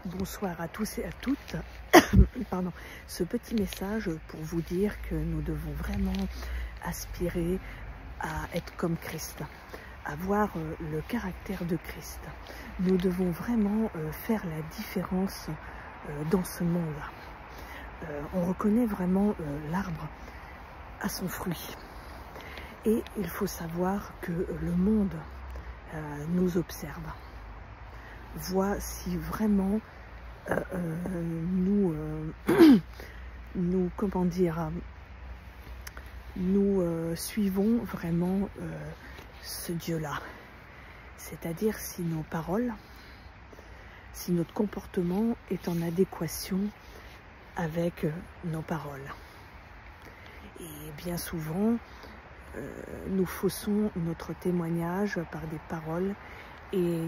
Bonsoir à tous et à toutes. Pardon. Ce petit message pour vous dire que nous devons vraiment aspirer à être comme Christ, avoir le caractère de Christ. Nous devons vraiment faire la différence dans ce monde. On reconnaît vraiment l'arbre à son fruit. Et il faut savoir que le monde nous observe, voit si vraiment nous comment dire, nous suivons vraiment ce Dieu-là. C'est-à-dire si nos paroles, si notre comportement est en adéquation avec nos paroles. Et bien souvent, nous faussons notre témoignage par des paroles et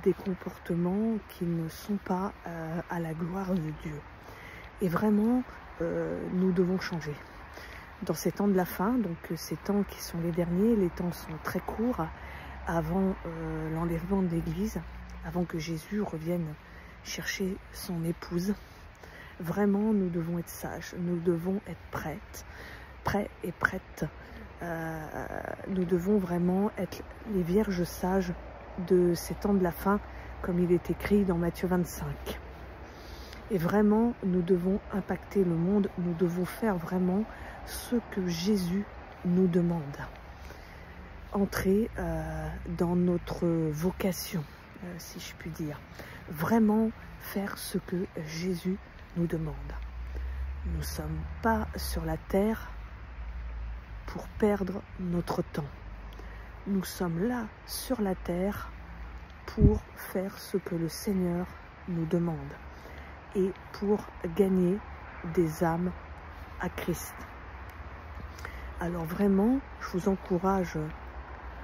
des comportements qui ne sont pas à la gloire de Dieu. Et vraiment, nous devons changer. Dans ces temps de la fin, donc ces temps qui sont les derniers, les temps sont très courts avant l'enlèvement de l'Église, avant que Jésus revienne chercher son épouse. Vraiment, nous devons être sages, nous devons être prêts et prêtes. Nous devons vraiment être les vierges sages de ces temps de la fin, comme il est écrit dans Matthieu 25. Et vraiment, nous devons impacter le monde, nous devons faire vraiment ce que Jésus nous demande. Entrer dans notre vocation, si je puis dire. Vraiment faire ce que Jésus nous demande. Nous ne sommes pas sur la terre pour perdre notre temps. Nous sommes là sur la terre pour faire ce que le Seigneur nous demande et pour gagner des âmes à Christ. Alors vraiment, je vous encourage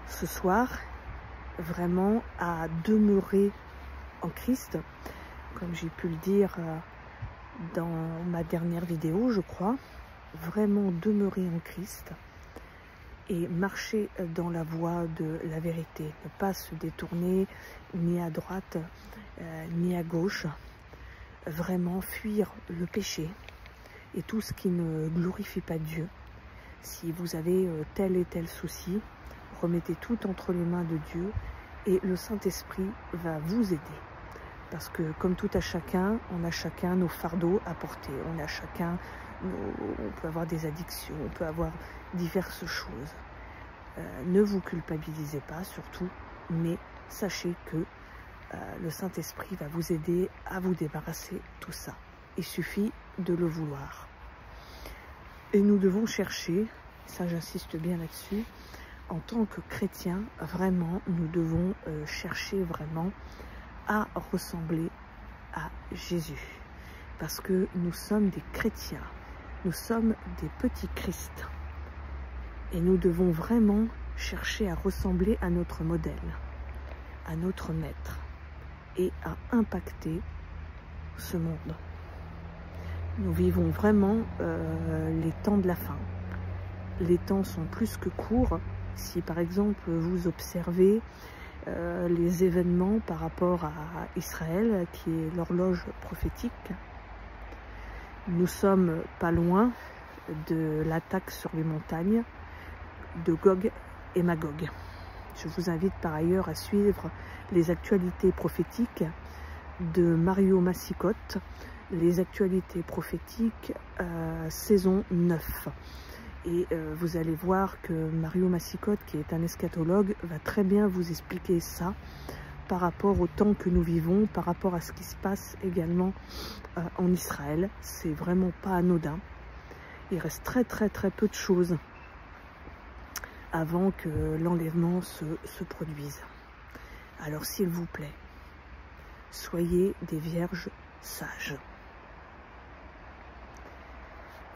ce soir vraiment à demeurer en Christ, comme j'ai pu le dire dans ma dernière vidéo, je crois, vraiment demeurer en Christ et marcher dans la voie de la vérité, ne pas se détourner ni à droite ni à gauche, vraiment fuir le péché et tout ce qui ne glorifie pas Dieu. Si vous avez tel et tel souci, remettez tout entre les mains de Dieu et le Saint-Esprit va vous aider. Parce que comme tout à chacun, on a chacun nos fardeaux à porter, on a chacun, on peut avoir des addictions, on peut avoir diverses choses. Ne vous culpabilisez pas surtout, mais sachez que le Saint-Esprit va vous aider à vous débarrasser de tout ça. Il suffit de le vouloir. Et nous devons chercher, ça j'insiste bien là-dessus, en tant que chrétiens, vraiment, nous devons chercher vraiment à ressembler à Jésus. Parce que nous sommes des chrétiens, nous sommes des petits Christ. Et nous devons vraiment chercher à ressembler à notre modèle, à notre maître, et à impacter ce monde. Nous vivons vraiment les temps de la fin. Les temps sont plus que courts. Si par exemple vous observez les événements par rapport à Israël, qui est l'horloge prophétique, nous sommes pas loin de l'attaque sur les montagnes de Gog et Magog. Je vous invite par ailleurs à suivre les actualités prophétiques de Mario Massicotte, les actualités prophétiques saison 9. Et vous allez voir que Mario Massicotte, qui est un eschatologue, va très bien vous expliquer ça par rapport au temps que nous vivons, par rapport à ce qui se passe également en Israël. C'est vraiment pas anodin. Il reste très peu de choses avant que l'enlèvement se produise. Alors s'il vous plaît, soyez des vierges sages.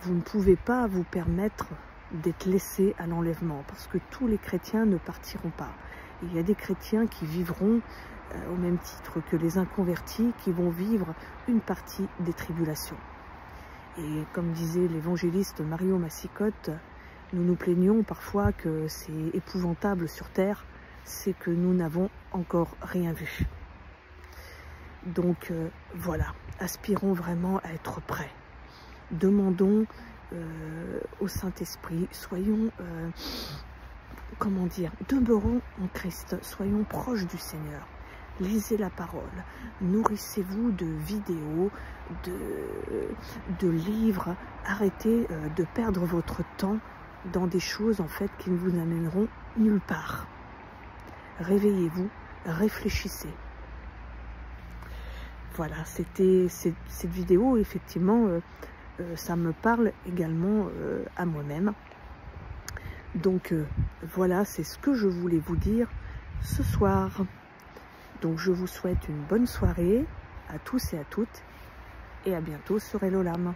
Vous ne pouvez pas vous permettre d'être laissés à l'enlèvement, parce que tous les chrétiens ne partiront pas. Il y a des chrétiens qui vivront au même titre que les inconvertis, qui vont vivre une partie des tribulations. Et comme disait l'évangéliste Mario Massicotte, nous nous plaignons parfois que c'est épouvantable sur terre, c'est que nous n'avons encore rien vu. Donc voilà, aspirons vraiment à être prêts. Demandons au Saint-Esprit, soyons, comment dire, demeurons en Christ, soyons proches du Seigneur. Lisez la parole, nourrissez-vous de vidéos, de livres, arrêtez de perdre votre temps dans des choses en fait qui ne vous amèneront nulle part. Réveillez-vous, réfléchissez. Voilà, c'était cette vidéo, effectivement, ça me parle également à moi-même. Donc voilà, c'est ce que je voulais vous dire ce soir. Donc je vous souhaite une bonne soirée à tous et à toutes, et à bientôt sur Hello l'âme.